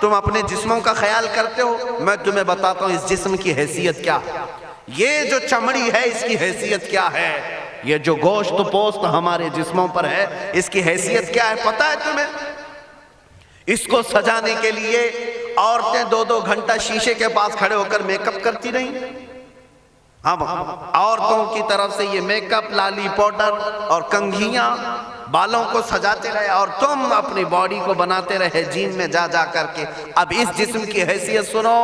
تم اپنے جسموں کا خیال کرتے ہو، میں تمہیں بتاتا ہوں اس جسم کی حیثیت کیا ہے۔ یہ جو چمڑی ہے اس کی حیثیت کیا ہے، یہ جو گوشت پوست ہمارے جسموں پر ہے اس کی حیثیت کیا ہے پتہ ہے تمہیں؟ اس کو سجانے کے لیے عورتیں 2-2 گھنٹہ شیشے کے پاس کھڑے ہو کر میک اپ کرتی رہیں۔ ہم عورتوں کی طرف سے یہ میک اپ، لالی پاؤڈر اور کنگھیاں، بالوں کو سجاتے رہے، اور تم اپنی باڈی کو بناتے رہے جیم میں جا جا کر کے۔ اب اس جسم کی حیثیت سنو،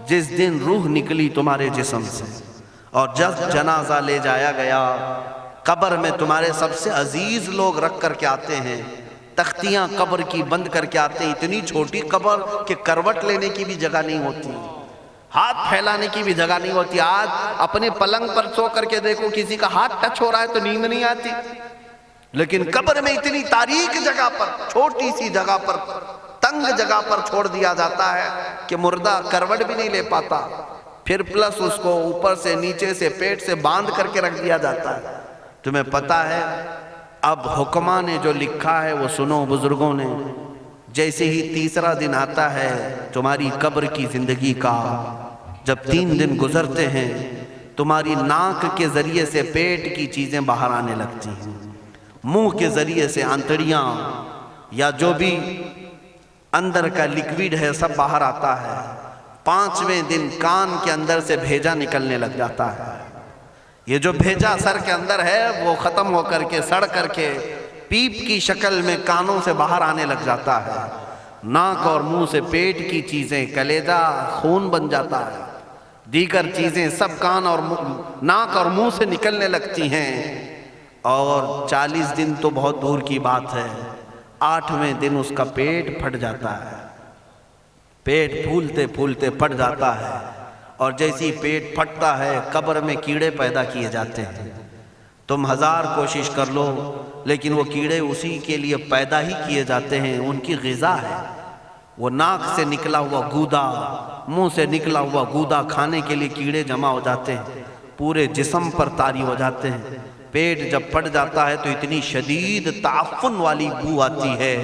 جس دن روح نکلی تمہارے جسم سے اور جب جنازہ لے جایا گیا، قبر میں تمہارے سب سے عزیز لوگ رکھ کر کے آتے ہیں، تختیاں قبر کی بند کر کے آتے ہیں، اتنی چھوٹی قبر کہ کروٹ لینے کی بھی جگہ نہیں ہوتی، ہاتھ پھیلانے کی بھی جگہ نہیں ہوتی۔ آج اپنے پلنگ پر سو کر کے دیکھو، کسی کا ہاتھ ٹچ ہو رہا ہے تو نیند نہیں آتی، لیکن قبر میں اتنی تاریک جگہ پر، چھوٹی سی جگہ پر، تنگ جگہ پر چھوڑ دیا جاتا ہے کہ مردہ کروٹ بھی نہیں لے پاتا، پھر پلس اس کو اوپر سے نیچے سے پیٹ سے باندھ کر کے رکھ دیا جاتا ہے۔ تمہیں پتا ہے اب حکماں نے جو لکھا ہے وہ سنو بزرگوں نے، جیسے ہی تیسرا دن آتا ہے تمہاری قبر کی زندگی کا، جب 3 دن گزرتے ہیں تمہاری ناک کے ذریعے سے پیٹ کی چیزیں باہر آنے لگتی ہیں، منہ کے ذریعے سے آنتڑیاں یا جو بھی اندر کا لیکویڈ ہے سب باہر آتا ہے۔ 5ویں دن کان کے اندر سے بھیجا نکلنے لگ جاتا ہے، یہ جو بھیجا سر کے اندر ہے وہ ختم ہو کر کے سڑ کر کے پیپ کی شکل میں کانوں سے باہر آنے لگ جاتا ہے، ناک اور منہ سے پیٹ کی چیزیں، کلیجہ، خون بن جاتا ہے، دیگر چیزیں سب کان اور ناک اور منہ سے نکلنے لگتی ہیں، اور 40 دن تو بہت دور کی بات ہے، 8ویں دن اس کا پیٹ پھٹ جاتا ہے، پیٹ پھولتے پھولتے پھٹ جاتا ہے، اور جیسی پیٹ پھٹتا ہے قبر میں کیڑے پیدا کیے جاتے ہیں۔ تم 1000 کوشش کر لو لیکن وہ کیڑے اسی کے لیے پیدا ہی کیے جاتے ہیں، ان کی غذا ہے۔ وہ ناک سے نکلا ہوا گودا، منہ سے نکلا ہوا گودا کھانے کے لیے کیڑے جمع ہو جاتے ہیں، پورے جسم پر طاری ہو جاتے ہیں۔ پیٹ جب پھٹ جاتا ہے تو اتنی شدید تعفن والی بو آتی ہے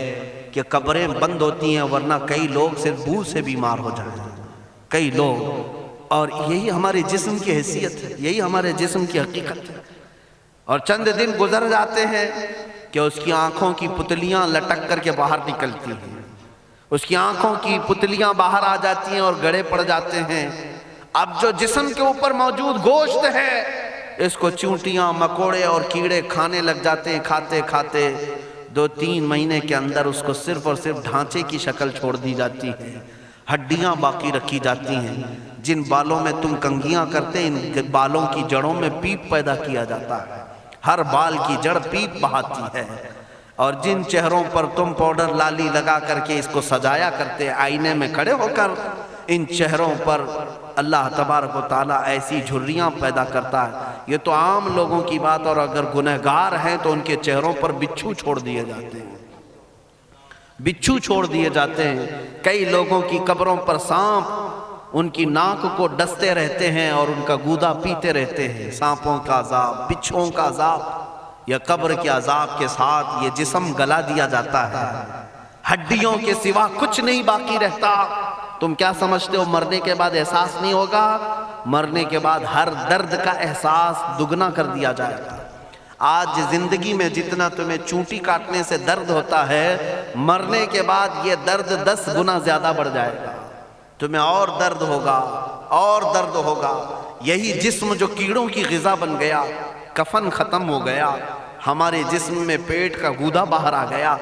کہ قبریں بند ہوتی ہیں، ورنہ کئی لوگ صرف بو سے بیمار ہو جائیں، کئی لوگ۔ اور یہی ہمارے جسم کی حیثیت ہے، یہی ہمارے جسم کی حقیقت ہے۔ اور چند دن گزر جاتے ہیں کہ اس کی آنکھوں کی پتلیاں لٹک کر کے باہر نکلتی ہیں، اس کی آنکھوں کی پتلیاں باہر آ جاتی ہیں اور گڑے پڑ جاتے ہیں۔ اب جو جسم کے اوپر موجود گوشت ہے اس کو چونٹیاں، مکوڑے اور کیڑے کھانے لگ جاتے ہیں، کھاتے کھاتے 2-3 مہینے کے اندر اس کو صرف اور صرف ڈھانچے کی شکل چھوڑ دی جاتی ہے، ہڈیاں باقی رکھی جاتی ہیں۔ جن بالوں میں تم کنگھیاں کرتے ہیں ان بالوں کی جڑوں میں پیپ پیدا کیا جاتا ہے، ہر بال کی جڑ پیپ بہاتی ہے۔ اور جن چہروں پر تم پاؤڈر لالی لگا کر کے اس کو سجایا کرتے، آئینے میں کھڑے ہو کر ان چہروں پر اللہ تبارک و تعالیٰ ایسی جھریاں پیدا کرتا ہے۔ یہ تو عام لوگوں کی بات، اور اگر گنہگار ہیں تو ان کے چہروں پر بچھو چھوڑ دیے جاتے ہیں، بچھو چھوڑ دیے جاتے ہیں۔ کئی لوگوں کی قبروں پر سانپ ان کی ناک کو ڈستے رہتے ہیں اور ان کا گودا پیتے رہتے ہیں۔ سانپوں کا عذاب، بچھوؤں کا عذاب، یا قبر کے عذاب کے ساتھ یہ جسم گلا دیا جاتا ہے، ہڈیوں کے سوا کچھ نہیں باقی رہتا۔ تم کیا سمجھتے ہو مرنے کے بعد احساس نہیں ہوگا؟ مرنے کے بعد ہر درد کا احساس دگنا کر دیا جائے گا۔ آج زندگی میں جتنا تمہیں چونٹی کاٹنے سے درد ہوتا ہے، مرنے کے بعد یہ درد 10 گنا زیادہ بڑھ جائے گا، تمہیں اور درد ہوگا، اور درد ہوگا۔ یہی جسم جو کیڑوں کی غذا بن گیا، کفن ختم ہو گیا، ہمارے جسم میں پیٹ کا گودا باہر آ گیا،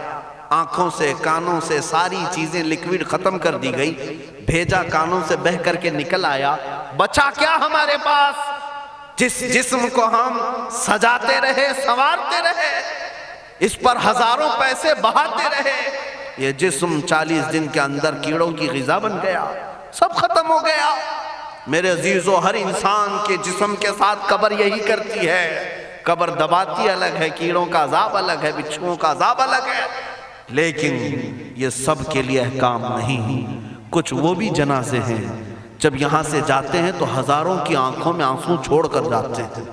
آنکھوں سے کانوں سے ساری چیزیں لکوڈ ختم کر دی گئی، بھیجا کانوں سے بہہ کر کے نکل آیا، بچا کیا ہمارے پاس؟ جس جسم کو ہم سجاتے رہے، سنوارتے رہے، اس پر ہزاروں پیسے بہاتے رہے، یہ جسم 40 دن کے اندر کیڑوں کی غذا بن گیا، سب ختم ہو گیا۔ میرے عزیزو، ہر انسان کے جسم کے ساتھ قبر یہی کرتی ہے، قبر دباتی الگ ہے، کیڑوں کا عذاب الگ ہے، بچھوؤں کا عذاب الگ ہے، لیکن یہ سب کے لیے احکام نہیں۔ کچھ وہ بھی جنازے ہیں جب یہاں سے جاتے ہیں تو ہزاروں کی آنکھوں میں آنسو چھوڑ کر جاتے ہیں،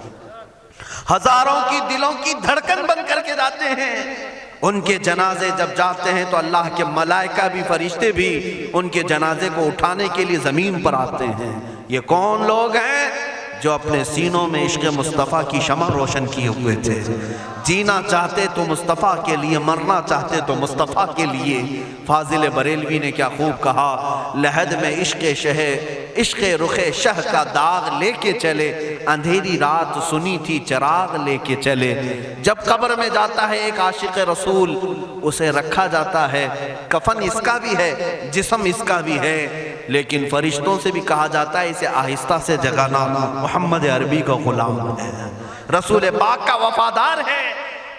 ہزاروں کی دلوں کی دھڑکن بن کر کے جاتے ہیں، ان کے جنازے جب جاتے ہیں تو اللہ کے ملائکہ بھی فرشتے بھی ان کے جنازے کو اٹھانے کے لیے زمین پر آتے ہیں۔ یہ کون لوگ ہیں؟ جو اپنے سینوں میں عشق مصطفیٰ کی شمع روشن کیے ہوئے تھے، جینا چاہتے تو مصطفیٰ کے لیے، مرنا چاہتے تو مصطفیٰ کے لیے۔ فاضل بریلوی نے کیا خوب کہا، لحد میں عشق رخ شہ کا داغ لے کے چلے، اندھیری رات سنی تھی چراغ لے کے چلے۔ جب قبر میں جاتا ہے ایک عاشق رسول، اسے رکھا جاتا ہے، کفن اس کا بھی ہے، جسم اس کا بھی ہے، لیکن فرشتوں سے بھی کہا جاتا ہے اسے آہستہ سے جگانا، محمد عربی کا غلام ہے، رسول پاک کا وفادار ہے،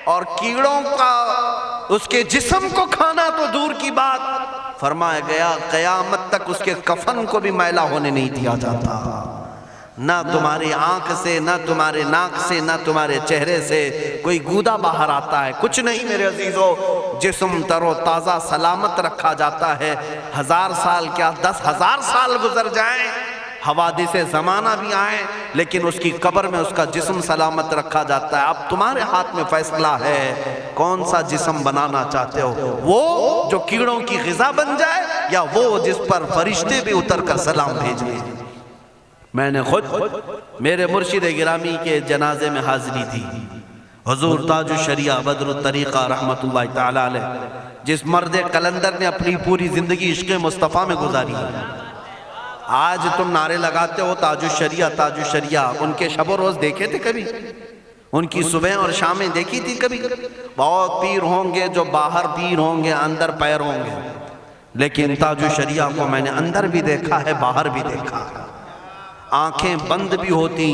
اور کیڑوں کا اس کے جسم کو کھانا تو دور کی بات، فرمایا گیا قیامت تک اس کے کفن کو بھی میلا ہونے نہیں دیا جاتا۔ نہ تمہاری آنکھ سے، نہ تمہارے ناک سے، نہ تمہارے چہرے سے کوئی گودا باہر آتا ہے، کچھ نہیں میرے عزیزو، جسم تر و تازہ سلامت رکھا جاتا ہے۔ 1000 سال کیا 10,000 سال گزر جائیں، حوادث زمانہ بھی آئیں، لیکن اس کی قبر میں اس کا جسم سلامت رکھا جاتا ہے۔ اب تمہارے ہاتھ میں فیصلہ ہے، کون سا جسم بنانا چاہتے ہو، وہ جو کیڑوں کی غذا بن جائے، یا وہ جس پر فرشتے بھی اتر کر سلام بھیجیں۔ میں نے خود میرے مرشد گرامی کے جنازے میں حاضری دی، حضور تاج الشریعہ بدر الطریقہ رحمت اللہ تعالی علیہ، جس مرد قلندر نے اپنی پوری زندگی عشق مصطفیٰ میں گزاری ہے۔ آج تم نعرے لگاتے ہو تاج الشریعہ تاج الشریعہ، ان کے شب و روز دیکھے تھے کبھی؟ ان کی صبح اور شامیں دیکھی تھی کبھی؟ بہت پیر ہوں گے جو باہر پیر ہوں گے، اندر پیر ہوں گے، لیکن تاج الشریعہ کو میں نے اندر بھی دیکھا ہے، باہر بھی دیکھا ہے۔ آنکھیں بند بھی ہوتی،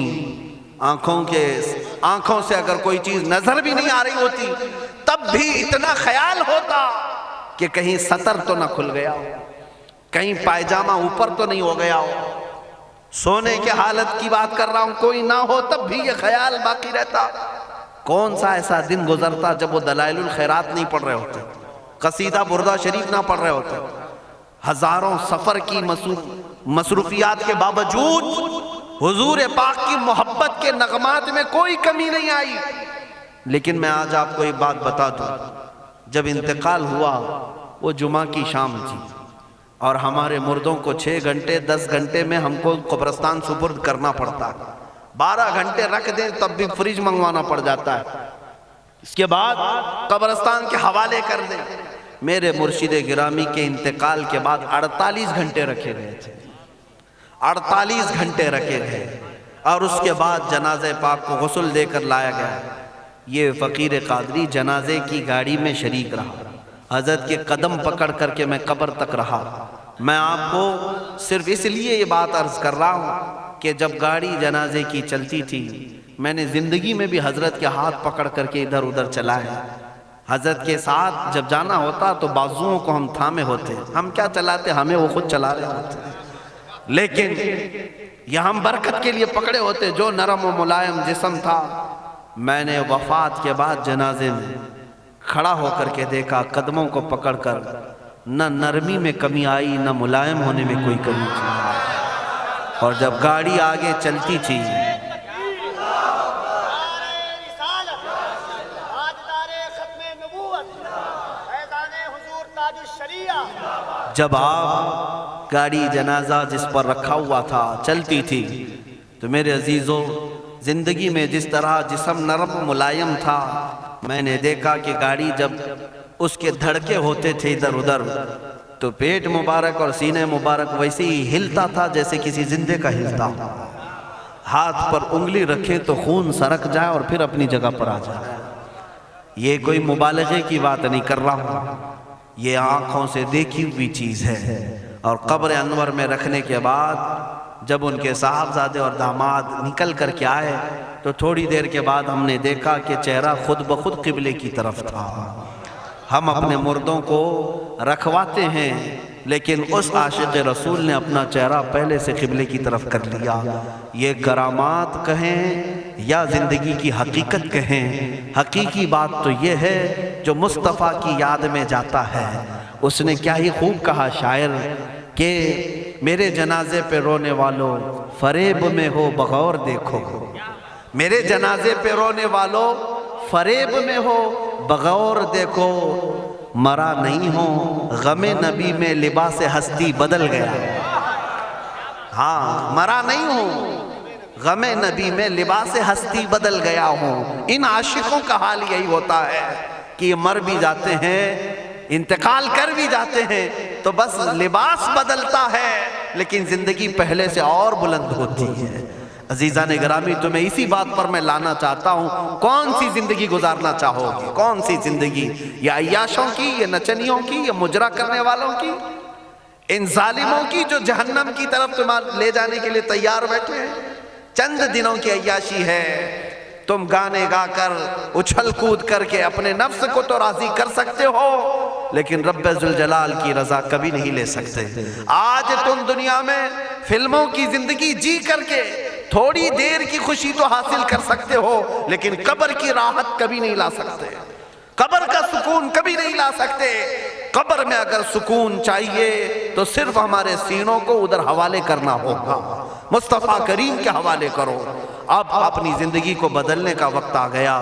آنکھوں سے اگر کوئی چیز نظر بھی نہیں آ رہی ہوتی، تب بھی اتنا خیال ہوتا کہ کہیں سطر تو نہ کھل گیا ہو، کہیں پائجامہ اوپر تو نہیں ہو گیا ہو۔ سونے کے حالت کی بات کر رہا ہوں، کوئی نہ ہو تب بھی یہ خیال باقی رہتا۔ کون سا ایسا دن گزرتا جب وہ دلائل الخیرات نہیں پڑھ رہے ہوتے، قصیدہ بردہ شریف نہ پڑھ رہے ہوتے، ہزاروں سفر کی مصروفیات کے باوجود حضور پاک کی محبت کے نغمات میں کوئی کمی نہیں آئی۔ لیکن میں آج آپ کو ایک بات بتا دوں، جب انتقال ہوا وہ جمعہ کی شام تھی، اور ہمارے مردوں کو 6 گھنٹے 10 گھنٹے میں ہم کو قبرستان سپرد کرنا پڑتا، 12 گھنٹے رکھ دیں تب بھی فریج منگوانا پڑ جاتا ہے، اس کے بعد قبرستان کے حوالے کر دیں۔ میرے مرشد گرامی کے انتقال کے بعد 48 گھنٹے رکھے گئے تھے، 48 گھنٹے رکھے گئے، اور اس کے بعد جنازہ پاک کو غسل دے کر لایا گیا۔ یہ فقیر قادری جنازے کی گاڑی میں شریک رہا، حضرت کے قدم پکڑ کر کے میں قبر تک رہا۔ میں آپ کو صرف اس لیے یہ بات عرض کر رہا ہوں کہ جب گاڑی جنازے کی چلتی تھی، میں نے زندگی میں بھی حضرت کے ہاتھ پکڑ کر کے ادھر ادھر چلائے۔ حضرت کے ساتھ جب جانا ہوتا تو بازوؤں کو ہم تھامے ہوتے، ہم کیا چلاتے، ہمیں وہ خود چلا رہے ہوتے، لیکن یہ ہم برکت کے لیے پکڑے ہوتے۔ جو نرم و ملائم جسم تھا، میں نے وفات کے بعد جنازے میں کھڑا ہو کر کے دیکھا، قدموں to پکڑ کر، نہ نرمی میں کمی آئی، نہ ملائم ہونے میں کوئی کمی تھی۔ اور جب گاڑی آگے چلتی تھی، جب آپ گاڑی جنازہ جس پر رکھا ہوا تھا چلتی تھی، تو میرے عزیزوں زندگی میں جس طرح جسم نرم ملائم تھا، میں نے دیکھا کہ گاڑی جب اس کے دھڑکے ہوتے تھے ادھر ادھر، تو پیٹ مبارک اور سینے مبارک ویسے ہی ہلتا تھا جیسے کسی زندے کا ہلتا۔ ہاتھ پر انگلی رکھے تو خون سرک جائے اور پھر اپنی جگہ پر آ جائے۔ یہ کوئی مبالغے کی بات نہیں کر رہا ہوں، یہ آنکھوں سے دیکھی ہوئی چیز ہے۔ اور قبر انور میں رکھنے کے بعد جب ان کے صاحبزادے اور داماد نکل کر کے آئے، تو تھوڑی دیر کے بعد ہم نے دیکھا کہ چہرہ خود بخود قبلے کی طرف تھا۔ ہم اپنے مردوں کو رکھواتے ہیں، لیکن اس عاشق رسول نے اپنا چہرہ پہلے سے قبلے کی طرف کر لیا۔ یہ کرامات کہیں یا زندگی کی حقیقت کہیں، حقیقی بات تو یہ ہے جو مصطفیٰ کی یاد میں جاتا ہے۔ اس نے کیا ہی خوب کہا شاعر کہ میرے جنازے پہ رونے والوں فریب میں ہو بغور دیکھو، میرے جنازے پہ رونے والوں فریب میں ہو بغور دیکھو مرا نہیں ہوں، غم نبی میں لباس ہستی بدل گیا۔ ہاں مرا نہیں ہوں، غم نبی میں لباس ہستی بدل گیا ہوں۔ ان عاشقوں کا حال یہی ہوتا ہے کہ یہ مر بھی جاتے ہیں، انتقال کر بھی جاتے ہیں، تو بس لباس بدلتا ہے لیکن زندگی پہلے سے اور بلند ہوتی ہے۔ عزیزان گرامی، تمہیں اسی بات پر میں لانا چاہتا ہوں، کون سی زندگی گزارنا چاہو گے؟ کون سی زندگی؟ یا عیاشوں کی، یا نچنیوں کی، یا مجرا کرنے والوں کی، ان ظالموں کی جو جہنم کی طرف تمہیں لے جانے کے لیے تیار بیٹھے ہیں؟ چند دنوں کی عیاشی ہے، تم گانے گا کر اچھل کود کر کے اپنے نفس کو تو راضی کر سکتے ہو، لیکن رب ذوالجلال کی رضا کبھی نہیں لے سکتے۔ آج تم دنیا میں فلموں کی زندگی جی کر کے تھوڑی دیر کی خوشی تو حاصل کر سکتے ہو، لیکن قبر کی راحت کبھی نہیں لا سکتے، قبر کا سکون کبھی نہیں لا سکتے۔ قبر میں اگر سکون چاہیے تو صرف ہمارے سینوں کو ادھر حوالے کرنا ہوگا، مصطفیٰ کریم کے حوالے کرو۔ اب اپنی زندگی کو بدلنے کا وقت آ گیا۔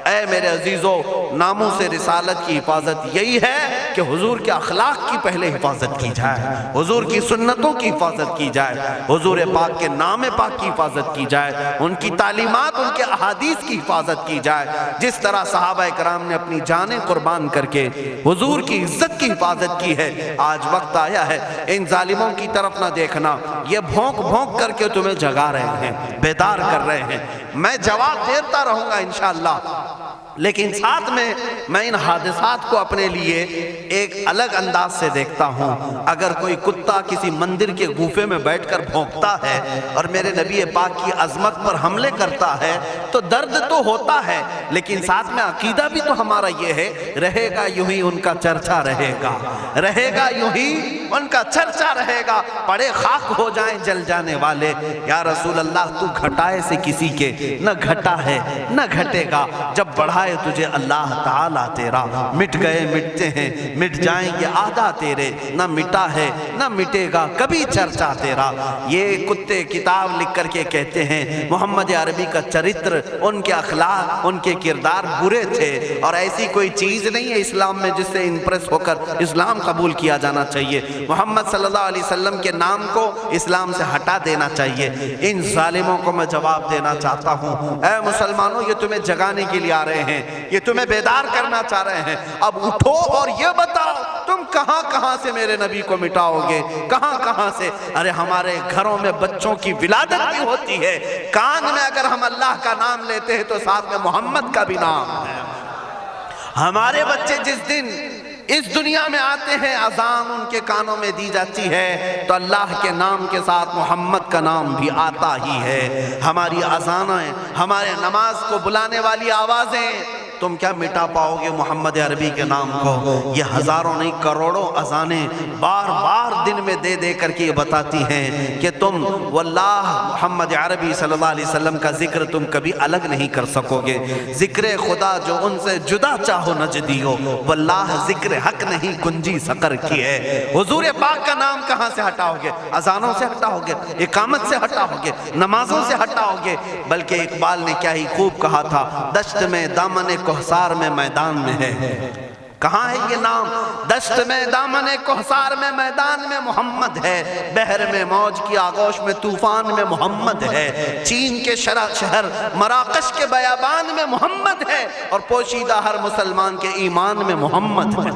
اے میرے عزیزو، ناموس رسالت کی حفاظت یہی ہے کہ حضور کے اخلاق کی پہلے حفاظت کی جائے، حضور کی سنتوں کی حفاظت کی جائے، حضور پاک کے نام پاک کی حفاظت کی جائے، ان کی تعلیمات، ان کے احادیث کی حفاظت کی جائے۔ جس طرح صحابہ کرام نے اپنی جانیں قربان کر کے حضور کی عزت کی حفاظت کی ہے، آج وقت آیا ہے ان ظالموں کی طرف نہ دیکھنا۔ یہ بھونک بھونک کر کے تمہیں جگا رہے ہیں، بیدار کر رہے ہیں۔ میں جواب دیتا رہوں گا انشاءاللہ، لیکن ساتھ میں ان حادثات کو اپنے لیے ایک الگ انداز سے دیکھتا ہوں۔ اگر کوئی کتا کسی مندر کے گوفے میں بیٹھ کر بھونکتا ہے اور میرے نبی پاک کی عظمت پر حملے کرتا ہے تو درد تو ہوتا ہے، لیکن ساتھ میں عقیدہ بھی تو ہمارا یہ ہے، رہے گا یوں ہی ان کا چرچا رہے گا، رہے گا یوں ہی ان کا چرچا رہے گا، پڑے خاک ہو جائیں جل جانے والے۔ یا رسول اللہ، تو گھٹائے سے کسی کے نہ گھٹا ہے نہ گھٹے گا، جب بڑھائے تجھے اللہ تعالیٰ تیرا، مٹ گئے مٹتے ہیں مٹ جائیں گے آدھا تیرے، نہ مٹا ہے نہ مٹے گا کبھی چرچا تیرا۔ یہ کتے کتاب لکھ کر کے کہتے ہیں محمد عربی کا چرتر، ان کے اخلاق، ان کے کردار برے تھے، اور ایسی کوئی چیز نہیں ہے اسلام میں جس سے امپریس ہو کر اسلام قبول کیا جانا چاہیے۔ محمد صلی اللہ علیہ وسلم کے نام کو اسلام سے ہٹا دینا چاہیے۔ ان ظالموں کو میں جواب دینا چاہتا ہوں، اے مسلمانوں، یہ تمہیں جگانے کے لیے آ رہے ہیں، یہ تمہیں بیدار کرنا چاہ رہے ہیں۔ اب اٹھو اور یہ بتاؤ تم کہاں کہاں سے میرے نبی کو مٹاؤ گے، کہاں کہاں سے؟ ارے ہمارے گھروں میں بچوں کی ولادت بھی ہوتی ہے، کان میں اگر ہم اللہ کا نام لیتے ہیں تو ساتھ میں محمد کا بھی نام ہے۔ ہمارے بچے جس دن اس دنیا میں آتے ہیں، اذان ان کے کانوں میں دی جاتی ہے تو اللہ کے نام کے ساتھ محمد کا نام بھی آتا ہی ہے۔ ہماری اذانیں، ہمارے نماز کو بلانے والی آوازیں، تم کیا مٹا پاؤ گے محمد عربی کے نام کو؟ یہ ہزاروں نہیں کروڑوں اذانیں بار بار دن میں دے دے کر کے یہ بتاتی ہیں کہ تم واللہ محمد عربی صلی اللہ علیہ وسلم کا ذکر تم کبھی الگ نہیں کر سکو گے۔ ذکر خدا جو ان سے جدا چاہو نجدی ہو، واللہ ذکر حق نہیں گنجی سقر کی ہے۔ حضور پاک کا نام کہاں سے ہٹاؤ گے؟ اذانوں سے ہٹاؤ گے، اقامت سے ہٹاؤ گے، نمازوں سے ہٹاؤ گے؟ بلکہ اقبال نے کیا ہی خوب کہا تھا، دشت میں دامن کوہسار میں میدان میں ہے۔ کہاں ہے یہ نام؟ دشت میں دامن کوہسار میں میدان میں محمد ہے، بحر میں موج کی آغوش میں طوفان میں محمد ہے، چین کے شہر مراکش کے بیابان میں محمد ہے، اور پوشیدہ ہر مسلمان کے ایمان میں محمد ہے۔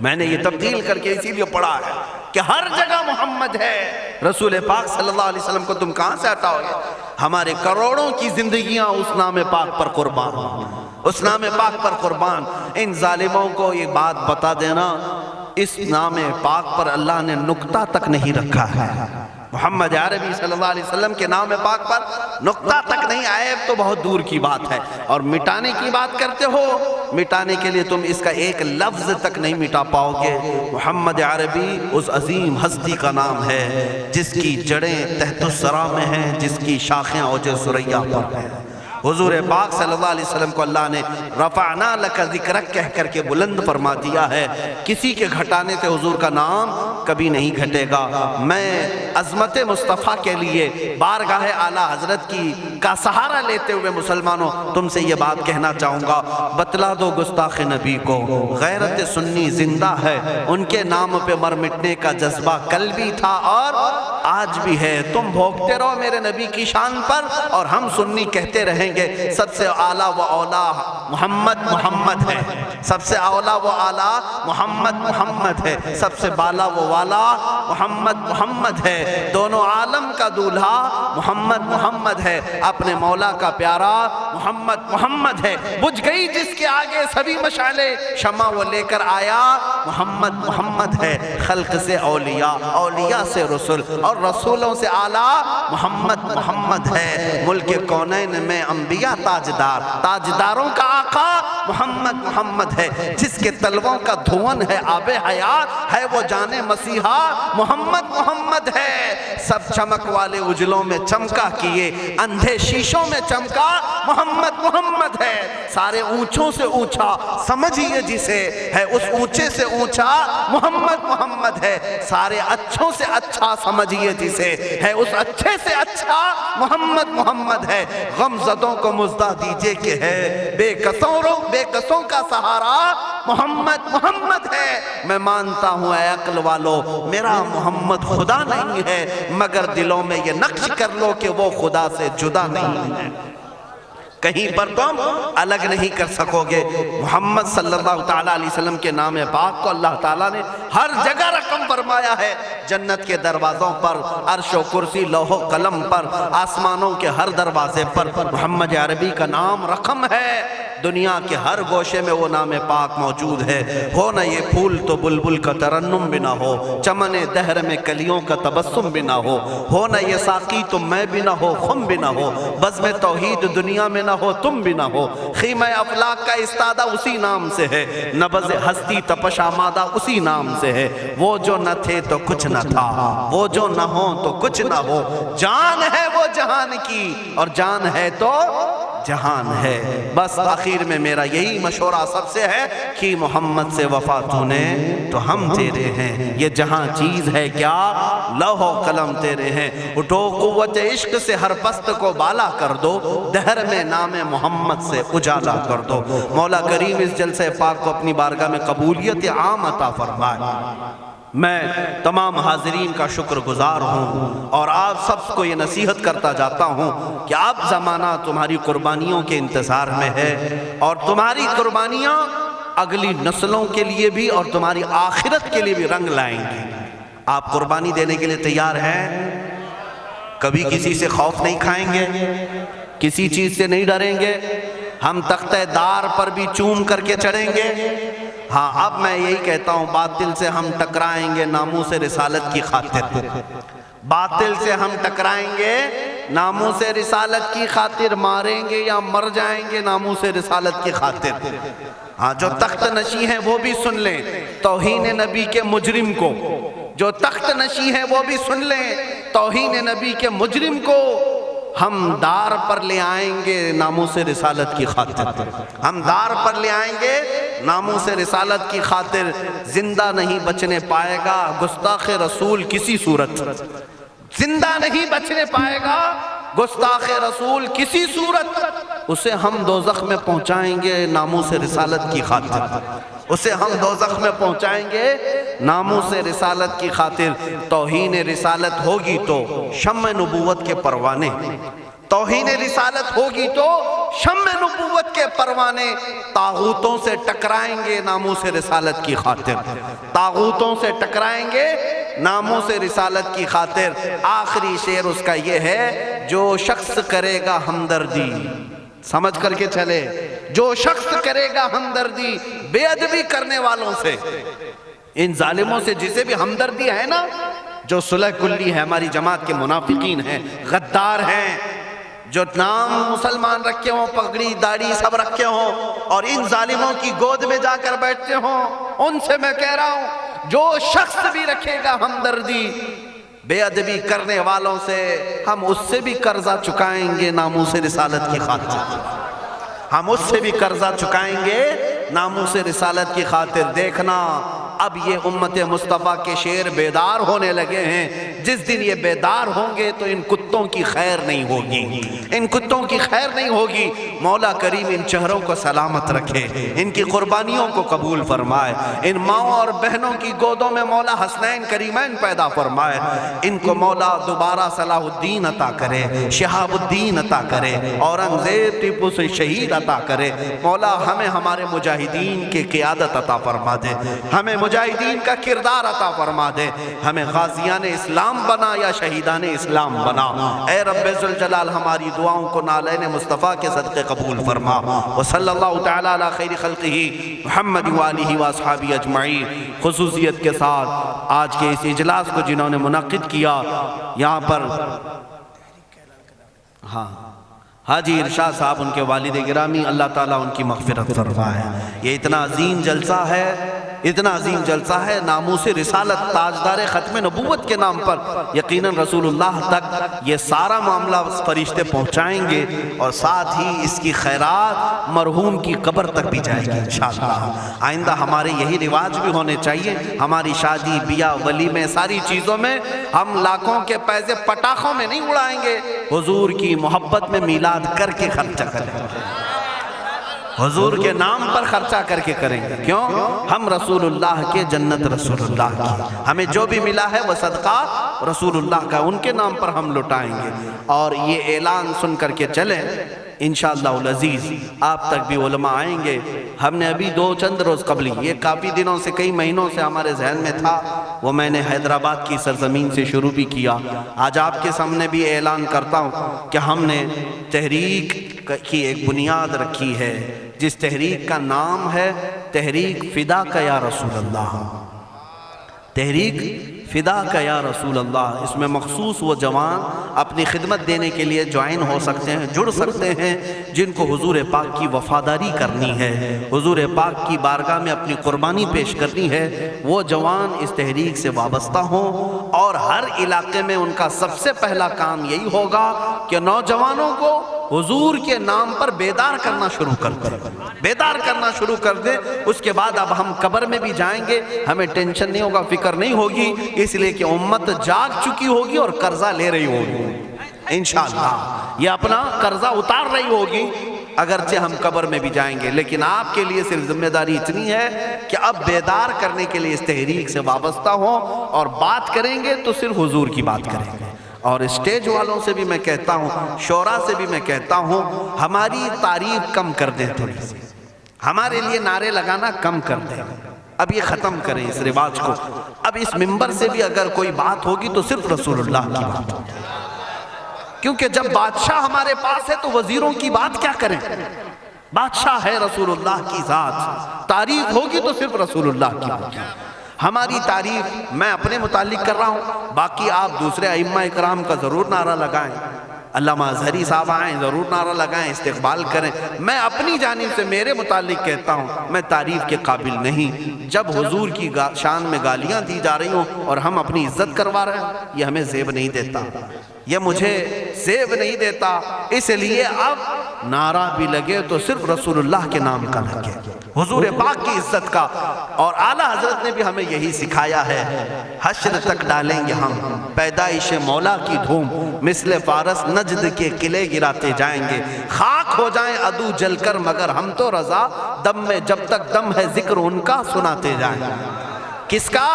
میں نے یہ تبدیل کر کے اسی لیے پڑھا ہے کہ ہر جگہ محمد ہے۔ رسول پاک صلی اللہ علیہ وسلم کو تم کہاں سے ہٹاؤ گے؟ ہمارے کروڑوں کی زندگیاں اس نام پاک پر قربان، اس نام پاک پر قربان۔ ان ظالموں کو یہ بات بتا دینا، اس نام پاک پر اللہ نے نقطہ تک نہیں رکھا ہے۔ محمد عربی صلی اللہ علیہ وسلم کے نام پاک پر نقطہ تک نہیں، عیب تو بہت دور کی بات ہے۔ اور مٹانے کی بات کرتے ہو، مٹانے کے لیے تم اس کا ایک لفظ تک نہیں مٹا پاؤ گے۔ محمد عربی اس عظیم ہستی کا نام ہے جس کی جڑیں تحت الثری میں ہیں، جس کی شاخیں اوج ثریا پر ہیں۔ حضور پاک صلی اللہ علیہ وسلم کو اللہ نے رفعنا لک ذکرک کہہ کر کے بلند فرما دیا ہے. کسی کے گھٹانے سے حضور کا نام کبھی نہیں گھٹے گا. میں عظمت مصطفیٰ کے لیے بارگاہ اعلیٰ حضرت کا سہارا لیتے ہوئے مسلمانوں تم سے یہ بات کہنا چاہوں گا، بتلا دو گستاخ نبی کو غیرت سنی زندہ ہے. ان کے نام پہ مر مٹنے کا جذبہ کل بھی تھا اور آج بھی ہے. تم بھوگتے رہو میرے نبی کی شان پر اور ہم سنی کہتے رہیں گے سب سے اعلیٰ و اولیٰ محمد ہے، سب سے اولیٰ و اعلیٰ محمد ہے، سب سے بالا و والا محمد ہے. دونوں عالم کا دولہا محمد ہے، اپنے مولا کا پیارا محمد ہے. بجھ گئی جس کے آگے سبھی مشعلیں، شمع وہ لے کر آیا محمد ہے. خلق سے اولیاء سے رسول اور رسولوں سے اعلیٰ محمد ہے. ملک کونین میں انبیاء تاجداروں کا آقا محمد ہے. جس کے تلووں کا دھون ہے آب حیات ہے وہ جانے مسیحا محمد ہے. سب چمک والے اجلوں میں چمکا کیے اندھے شیشوں میں چمکا محمد ہے. سارے اونچوں سے اونچا سمجھیے جسے ہے اس اونچے سے اونچا محمد ہے. سارے اچھوں سے اچھا سمجھیے جسے ہے اس اچھے سے اچھا محمد ہے. غم زدوں کو مزدہ دیجئے کہ ہے بے قصوں کا سہارا محمد ہے. میں مانتا ہوں اے عقل والو میرا محمد خدا نہیں ہے، مگر دلوں میں یہ نقش کر لو کہ وہ خدا سے جدا نہیں ہے. کہیں پر تم الگ نہیں کر سکو گے. محمد صلی اللہ تعالیٰ علیہ وسلم کے نام پاک کو اللہ تعالیٰ نے ہر جگہ رقم فرمایا ہے. جنت کے دروازوں پر، عرش و کرسی، لوح و قلم پر، آسمانوں کے ہر دروازے پر محمد عربی کا نام رقم ہے. دنیا کے ہر گوشے میں وہ نام پاک موجود ہے. ہو نہ یہ پھول تو بلبل کا ترنم بھی نہ ہو، چمن دہر میں کلیوں کا تبسم بھی نہ ہو نہ یہ ساقی تو میں بھی نہ ہو، خم بھی نہ ہو، بزم توحید دنیا میں نہ ہو، تم بھی نہ ہو. خیمہ افلاک کا استادہ اسی نام سے ہے، نبض ہستی تپش آمادہ اسی نام سے ہے. وہ جو نہ تھے تو کچھ نہ تھا، وہ جو نہ ہو تو کچھ نہ ہو. جان ہے وہ جہان کی اور جان ہے تو جہان ہے. بس آخر میں میرا یہی مشورہ سب سے ہے کہ محمد سے وفا تو نے تو ہم تیرے ہیں. یہ جہاں چیز ہے کیا لوح و قلم تیرے ہیں. اٹھو قوت عشق سے ہر پست کو بالا کر دو، دہر میں نام محمد سے اجالا کر دو. مولا کریم اس جلسہ پاک کو اپنی بارگاہ میں قبولیت عام عطا فرمائے. میں تمام حاضرین کا شکر گزار ہوں اور آپ سب کو یہ نصیحت کرتا جاتا ہوں کہ اب زمانہ تمہاری قربانیوں کے انتظار میں ہے اور تمہاری قربانیاں اگلی نسلوں کے لیے بھی اور تمہاری آخرت کے لیے بھی رنگ لائیں گی. آپ قربانی دینے کے لیے تیار ہیں؟ کبھی کسی سے خوف نہیں کھائیں گے، کسی چیز سے نہیں ڈریں گے، ہم تختہ دار پر بھی چوم کر کے چڑھیں گے. ہاں اب میں یہی کہتا ہوں باطل سے ہم ٹکرائیں گے ناموس رسالت کی خاطر. باطل سے ہم ٹکرائیں گے ناموس رسالت کی خاطر، ماریں گے یا مر جائیں گے ناموس رسالت کی خاطر. ہاں جو تخت نشی ہیں وہ بھی سن لیں توہین نبی کے مجرم کو، جو تخت نشی ہیں وہ بھی سن لیں توہین نبی کے مجرم کو ہم دار پر لے آئیں گے ناموس رسالت کی خاطر. ہم دار پر لے آئیں گے ناموس رسالت کی خاطر. زندہ نہیں بچنے پائے گا گستاخ رسول کسی صورت، زندہ نہیں بچنے پائے گا گستاخ رسول کسی صورت. اسے ہم دوزخ میں پہنچائیں گے ناموس رسالت کی خاطر، اسے ہم دوزخ میں پہنچائیں گے ناموس رسالت کی خاطر. توہین رسالت ہوگی تو شمع نبوت کے پروانے، توہین رسالت ہوگی تو شمع نبوت کے پروانے. طاغوتوں سے ٹکرائیں گے ناموس رسالت کی خاطر، طاغوتوں سے ٹکرائیں گے ناموس رسالت کی خاطر. آخری شعر اس کا یہ ہے جو شخص کرے گا ہمدردی، سمجھ کر کے چلے، جو شخص کرے گا ہمدردی بے ادبی کرنے والوں سے، ان ظالموں سے جسے بھی ہمدردی ہے نا، جو صلح کلی ہے ہماری جماعت کے منافقین ہیں، غدار ہیں، جو نام مسلمان رکھے ہوں، پگڑی داڑھی سب رکھے ہوں اور ان ظالموں کی گود میں جا کر بیٹھتے ہوں، ان سے میں کہہ رہا ہوں جو شخص بھی رکھے گا ہمدردی بے ادبی کرنے والوں سے ہم اس سے بھی قرضہ چکائیں گے ناموس رسالت کی خاطر، ہم اس سے بھی قرضہ چکائیں گے ناموس رسالت کی خاطر۔ دیکھنا اب یہ امت مصطفیٰ کے شیر بیدار ہونے لگے ہیں، جس دن یہ بیدار ہوں گے تو ان کتوں کی خیر نہیں ہوگی، ان کتوں کی خیر نہیں ہوگی۔ مولا کریم ان چہروں کو سلامت رکھے، ان کی قربانیوں کو قبول فرمائے، ان ماؤں اور بہنوں کی گودوں میں مولا حسنین کریمین پیدا فرمائے، ان کو مولا دوبارہ صلاح الدین عطا کرے، شہاب الدین عطا کرے، اورنگزیب ٹیپو سے شہید عطا کرے۔ مولا ہمیں ہمارے مجاہدین کی قیادت عطا فرما دے، ہمیں مجاہدین کا کردار عطا فرما دے، ہمیں غازیان اسلام بنا یا شہیدان اسلام بنا۔ اے رب ذوالجلال ہماری دعاؤں کو نالین مصطفیٰ کے صدقے قبول فرما۔ وصلی اللہ تعالی علی خیر خلقہ محمد وآلہ واصحابہ اجمعین۔ خصوصیت کے ساتھ آج کے اس اجلاس کو جنہوں نے منعقد کیا، یہاں پر حاجی ارشاد صاحب ان کے والد گرامی، اللہ تعالیٰ ان کی مغفرت فرمائے۔ یہ اتنا عظیم جلسہ ہے، اتنا عظیم جلسہ ہے، ناموس رسالت تاجدار ختم نبوت کے نام پر یقیناً رسول اللہ تک یہ سارا معاملہ فرشتے پہنچائیں گے، اور ساتھ ہی اس کی خیرات مرحوم کی قبر تک بھی جائے گی انشاءاللہ۔ آئندہ ہمارے یہی رواج بھی ہونے چاہیے، ہماری شادی بیاہ ولیمے ساری چیزوں میں ہم لاکھوں کے پیسے پٹاخوں میں نہیں اڑائیں گے، حضور کی محبت میں میلاد کر کے خرچہ کریں گے، حضور کے نام پر خرچہ کر کے کریں گے۔ کیوں؟ ہم رسول اللہ کے، جنت رسول اللہ کی، ہمیں جو بھی ملا ہے وہ صدقہ رسول اللہ کا، ان کے نام پر ہم لٹائیں گے۔ اور یہ اعلان سن کر کے چلیں، انشاءاللہ العزیز آپ تک بھی علماء آئیں گے۔ ہم نے ابھی چند روز قبل، یہ کافی دنوں سے، کئی مہینوں سے ہمارے ذہن میں تھا، وہ میں نے حیدرآباد کی سرزمین سے شروع بھی کیا۔ آج آپ کے سامنے بھی اعلان کرتا ہوں کہ ہم نے تحریک کی ایک بنیاد رکھی ہے، جس تحریک کا نام ہے تحریک فدا کا یا رسول اللہ، تحریک فدا کا یا رسول اللہ۔ اس میں مخصوص وہ جوان اپنی خدمت دینے کے لیے جوائن ہو سکتے ہیں، جڑ سکتے ہیں، جن کو حضور پاک کی وفاداری کرنی ہے، حضور پاک کی بارگاہ میں اپنی قربانی پیش کرنی ہے۔ وہ جوان اس تحریک سے وابستہ ہوں، اور ہر علاقے میں ان کا سب سے پہلا کام یہی ہوگا کہ نوجوانوں کو حضور کے نام پر بیدار کرنا شروع کر دیں، بیدار کرنا شروع کر دیں۔ اس کے بعد اب ہم قبر میں بھی جائیں گے، ہمیں ٹینشن نہیں ہوگا، فکر نہیں ہوگی، اس لیے کہ امت جاگ چکی ہوگی اور قرضہ لے رہی ہوگی، انشاءاللہ یہ اپنا قرضہ اتار رہی ہوگی، اگرچہ ہم قبر میں بھی جائیں گے۔ لیکن آپ کے لیے صرف ذمہ داری اتنی ہے کہ اب بیدار کرنے کے لیے اس تحریک سے وابستہ ہوں، اور بات کریں گے تو صرف حضور کی بات کریں گے۔ اور اسٹیج والوں سے بھی میں کہتا ہوں، شورا سے بھی میں کہتا ہوں، ہماری تعریف کم کر دیں، تھوڑی سی ہمارے لیے نعرے لگانا کم کر دیں، اب یہ ختم کریں اس رواج کو۔ اب اس منبر سے بھی اگر کوئی بات ہوگی تو صرف رسول اللہ کی بات ہوگی، کیونکہ جب بادشاہ ہمارے پاس ہے تو وزیروں کی بات کیا کریں، بادشاہ ہے رسول اللہ کی ذات، تعریف ہوگی تو صرف رسول اللہ کی ہوگی۔ ہماری تعریف میں اپنے متعلق کر رہا ہوں، باقی آپ دوسرے ائمہ اکرام کا ضرور نعرہ لگائیں، علامہ اظہری صاحب آئیں ضرور نعرہ لگائیں، استقبال کریں۔ میں اپنی جانب سے میرے متعلق کہتا ہوں، میں تعریف کے قابل نہیں۔ جب حضور کی شان میں گالیاں دی جا رہی ہوں اور ہم اپنی عزت کروا رہے ہیں، یہ ہمیں زیب نہیں دیتا، یہ مجھے زیب نہیں دیتا۔ اس لیے اب نعرہ بھی لگے تو صرف رسول اللہ کے نام کا لگے، حضور پاک کی عزت کا۔ اور اعلیٰ حضرت نے بھی ہمیں یہی سکھایا ہے، حشر تک ڈالیں گے ہم پیدائش مولا کی دھوم، مثل فارس نجد کے قلعے گراتے جائیں گے، خاک ہو جائیں عدو جل کر مگر ہم تو رضا، دم میں جب تک دم ہے ذکر ان کا سناتے جائیں گے۔ کس کا؟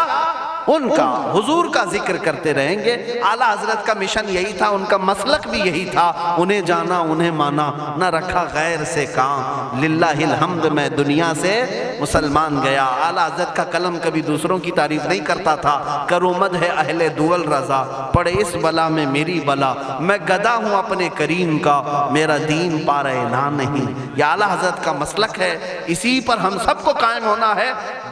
ان کا، حضور کا ذکر کرتے رہیں گے۔ اعلیٰ حضرت کا مشن یہی تھا، ان کا مسلک بھی یہی تھا، انہیں جانا انہیں مانا، نہ رکھا غیر سے کام، للہ الحمد میں دنیا سے مسلمان گیا۔ اعلیٰ حضرت کا قلم کبھی دوسروں کی تعریف نہیں کرتا تھا، کرو مدح اہل دول رضا، پڑے اس بلا میں میری بلا، میں گدا ہوں اپنے کریم کا، میرا دین پارہ نہ نہیں۔ یہ اعلیٰ حضرت کا مسلک ہے، اسی پر ہم سب کو قائم ہونا ہے۔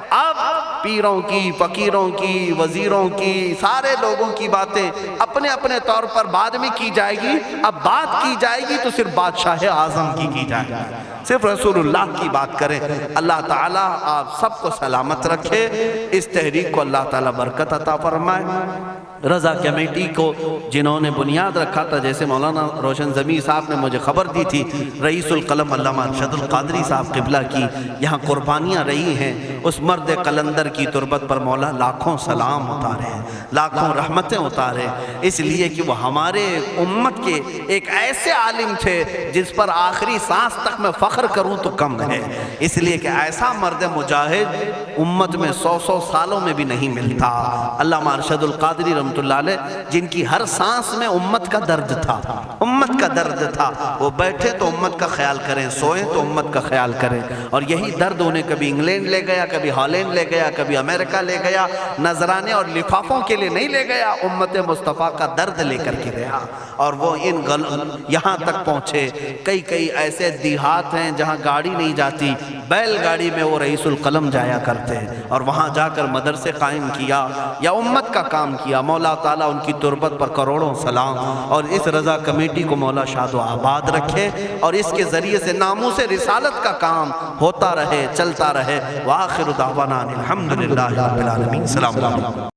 اب پیروں کی، فقیروں کی، وزیروں کی، سارے لوگوں کی باتیں اپنے اپنے طور پر بعد میں کی جائے گی، اب بات کی جائے گی تو صرف بادشاہ اعظم کی جائے گی، صرف رسول اللہ کی بات کریں۔ اللہ تعالیٰ آپ سب کو سلامت رکھے، اس تحریک کو اللہ تعالیٰ برکت عطا فرمائے۔ رضا کمیٹی کو جنہوں نے بنیاد رکھا تھا، جیسے مولانا روشن زمیں صاحب نے مجھے خبر دی تھی، رئیس القلم علامہ ارشد القادری صاحب قبلہ کی یہاں قربانیاں رہی ہیں، اس مرد قلندر کی تربت پر مولا لاکھوں سلام اتارے ہیں، لاکھوں رحمتیں اتارے، اس لیے کہ وہ ہمارے امت کے ایک ایسے عالم تھے جس پر آخری سانس تک میں فخر کروں تو کم ہے، اس لیے کہ ایسا مرد مجاہد امت میں 100 سالوں میں بھی نہیں ملتا۔ علامہ ارشد القادری رحمۃ اللہ علیہ، جن کی ہر سانس میں امت کا درد تھا، امت کا درد تھا، وہ بیٹھے تو امت کا خیال کریں، سوئیں تو امت کا خیال کریں، اور یہی درد انہیں کبھی انگلینڈ لے گیا، کبھی ہالینڈ لے گیا، کبھی امریکہ لے گیا، نذرانے اور لفافوں کے لیے نہیں لے گیا، امت مصطفیٰ کا درد لے کر کے گیا، اور وہ یہاں تک پہنچے۔ کئی ایسے دیہات ہیں جہاں گاڑی نہیں جاتی، بیل گاڑی میں وہ رئیس القلم جایا کرتے ہیں، اور وہاں جا کر مدرسے قائم کیا یا امت کا کام کیا۔ مولا تعالیٰ ان کی تربت پر کروڑوں سلام، اور اس رضا کمیٹی کو مولا شاد و آباد رکھے، اور اس کے ذریعے سے ناموس رسالت کا کام ہوتا رہے، چلتا رہے۔ وآخر دعوانا الحمدللہ رب العالمین۔ السلام علیکم۔